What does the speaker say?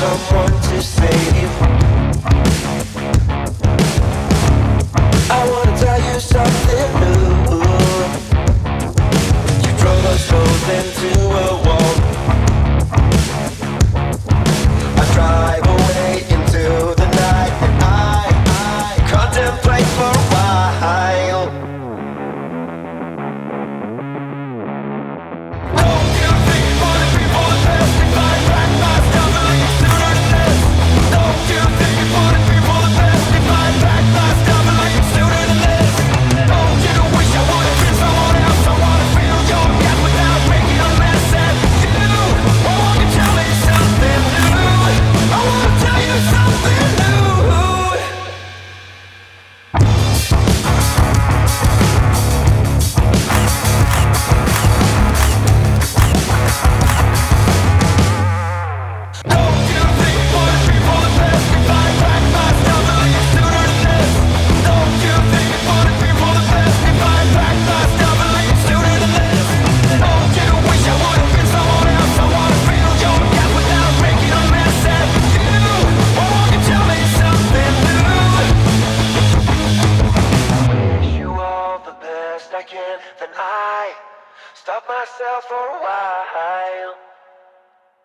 someone to save. I wanna tell you something new. You drove us both into a wall. I drive away into the night, and I contemplate for a while. Don't you think for the people that best if I pack my stuff and leave sooner than this? Don't you think for the people that best if I pack my stuff and leave sooner than this? Don't you wish I would have been someone else? I wanna feel your gap without making a mess at you. Oh, won't you tell me something new? I wanna tell you something new. Don't you think for the people that best if I pack my stuff and leave sooner than this? Don't you think for the people that best if I pack my stuff and leave sooner than this? Don't you wish I would have been someone else? I wanna feel your gap without making a mess at you. Oh, won't you tell me something new? Wish you all the best I can, then I stop myself for a while.